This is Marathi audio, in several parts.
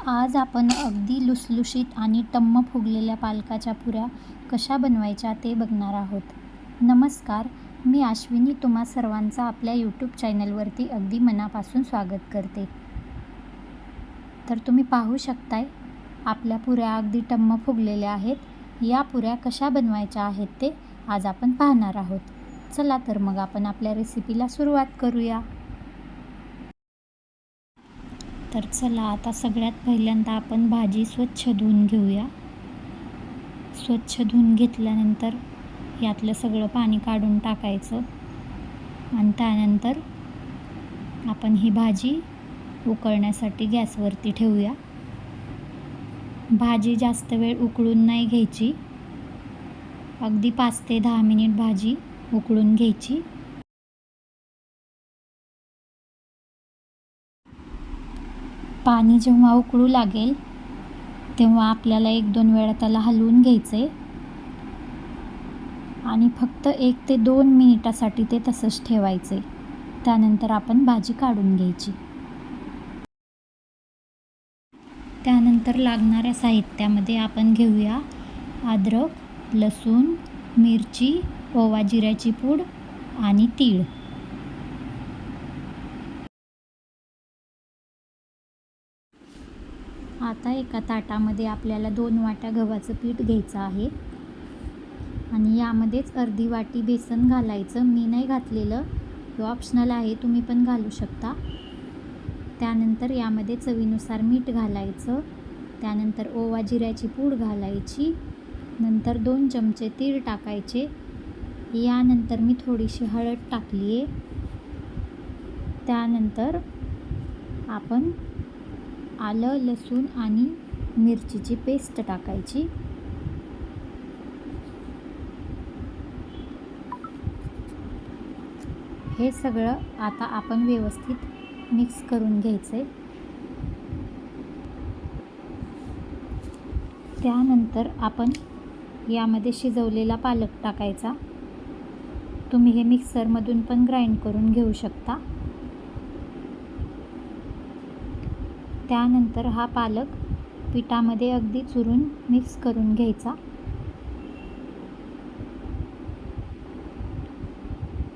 आज आपण अगदी लुसलुशीत आणि टम्म फुगलेल्या पालकाच्या पुऱ्या कशा बनवायच्या ते बघणार आहोत. नमस्कार, मी अश्विनी तुम्हा सर्वांचं आपल्या यूट्यूब चॅनलवरती अगदी मनापासून स्वागत करते. तर तुम्ही पाहू शकताय आपल्या पुऱ्या अगदी टम्म फुगलेल्या आहेत. या पुऱ्या कशा बनवायच्या आहेत ते आज आपण पाहणार आहोत. चला तर मग आपण आपल्या रेसिपीला सुरुवात करूया. तर चला आता सगळ्यात पहिल्यांदा आपण भाजी स्वच्छ धुवून घेऊया. स्वच्छ धुवून घेतल्यानंतर यातलं सगळं पाणी काढून टाकायचं आणि त्यानंतर आपण ही भाजी उकळण्यासाठी गॅसवरती ठेवूया. भाजी जास्त वेळ उकळून नाही घ्यायची, अगदी 5 ते 10 मिनिट भाजी उकळून घ्यायची. पाणी जेव्हा उकळू लागेल तेव्हा आपल्याला 1-2 वेळा त्याला हलवून घ्यायचे आणि फक्त 1 ते 2 मिनिटासाठी ते तसंच ठेवायचे. त्यानंतर आपण भाजी काढून घ्यायची. त्यानंतर लागणाऱ्या साहित्यामध्ये आपण घेऊया अद्रक, लसूण, मिरची, ओवा जिऱ्याची पूड आणि तीळ. आता एका ताटामध्ये आपल्याला 2 वाट्या गव्हाचं पीठ घ्यायचं आहे आणि यामध्येच अर्धी वाटी बेसन घालायचं. मी नाही घातलेलं, हे ऑप्शनल आहे, तुम्ही पण घालू शकता. त्यानंतर यामध्ये चवीनुसार मीठ घालायचं. त्यानंतर ओवा जिऱ्याची पूड घालायची. नंतर 2 चमचे तीळ टाकायचे. यानंतर मी थोडीशी हळद टाकली आहे. त्यानंतर आपण आलं, लसूण आणि मिरचीची पेस्ट टाकायची. हे सगळं आता आपण व्यवस्थित मिक्स करून घ्यायचे. त्यानंतर आपण यामध्ये शिजवलेला पालक टाकायचा. तुम्ही हे मिक्सरमधून पण ग्राइंड करून घेऊ शकता. त्यानंतर हा पालक पिठामध्ये अगदी चुरून मिक्स करून घ्यायचा.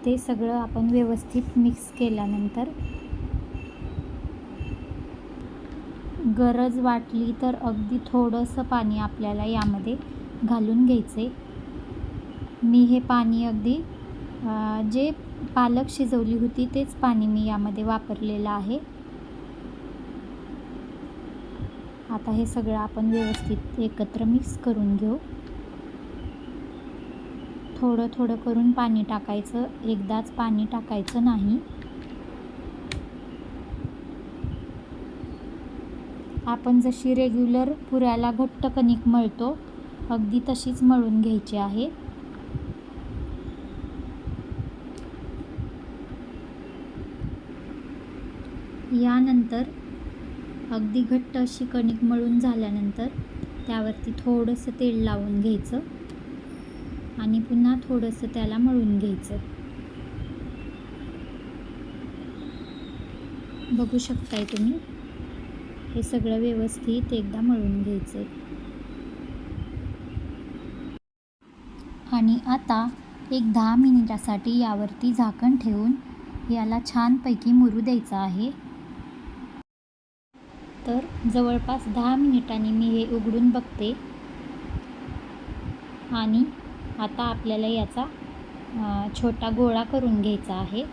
ते सगळं आपण व्यवस्थित मिक्स केल्यानंतर गरज वाटली तर अगदी थोडंसं पाणी आपल्याला यामध्ये घालून घ्यायचे. मी हे पाणी अगदी जे पालक शिजवली होती तेच पाणी मी यामध्ये वापरलेलं आहे. आता हे सगळं आपण व्यवस्थित एकत्र मिक्स करून घेऊ. थोडं थोडं करून पाणी टाकायचं, एकदाच पाणी टाकायचं नाही. आपण जशी रेग्युलर पुऱ्याला घट्ट कणिक मळतो अगदी तशीच मळून घ्यायची आहे. यानंतर अगदी घट्ट अशी कणिक मळून झाल्यानंतर त्यावरती थोडंसं तेल लावून घ्यायचं आणि पुन्हा थोडंसं त्याला मळून घ्यायचं. बघू शकताय तुम्ही, हे सगळं व्यवस्थित एकदा मळून घ्यायचं. आणि आता एक 10 मिनिटासाठी यावरती झाकण ठेवून याला छानपैकी मुरू द्यायचं आहे. तर जवळपास 10 मिनिटांनी मी हे उघडून बघते आणि आता आपल्याला याचा छोटा गोळा करून घ्यायचा आहे.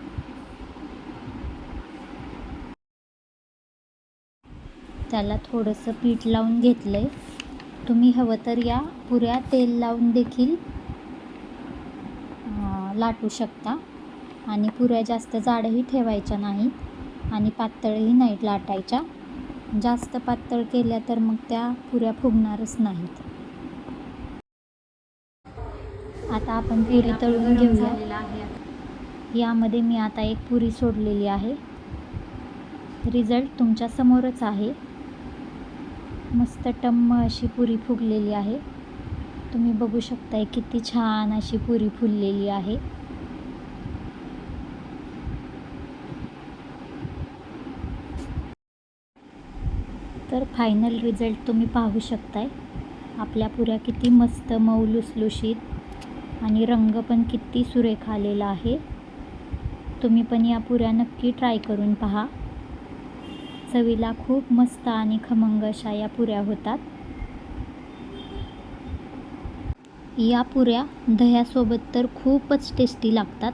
त्याला थोडंसं पीठ लावून घेतलं आहे. तुम्ही हवं तर या पुऱ्या तेल लावून देखील लाटू शकता आणि पुऱ्या जास्त जाडही ठेवायच्या नाहीत आणि पातळही नाही लाटायच्या. जास्त पातळ केल्या तर मग त्या पुऱ्या फुगणारच नाहीत. आता आपण पुरी तळून घेऊया. यामध्ये मी आता एक पुरी सोडलेली आहे. रिझल्ट तुमच्या समोरच आहे. मस्त टम्म अशी पुरी फुगलेली आहे. तुम्ही बघू शकताय किती छान अशी पुरी फुललेली आहे. तर फायनल रिझल्ट तुम्ही पाहू शकताय. आपल्या पुऱ्या किती मस्त मऊ लुसलुशीत आणि रंग पण किती सुरेख आलेला आहे. तुम्ही पण या पुऱ्या नक्की ट्राय करून पहा. चवीला खूप मस्त आणि खमंग अशा या पुऱ्या होतात. या पुऱ्या दह्यासोबत तर खूपच टेस्टी लागतात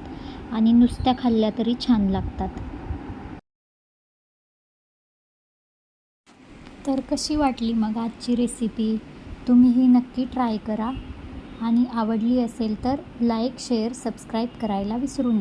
आणि नुसत्या खाल्ल्या तरी छान लागतात. तर कशी वाटली मग आजची रेसिपी? तुम्हीही नक्की ट्राय करा आणि आवडली असेल तर लाईक, शेअर, सबस्क्राईब करायला विसरू नका.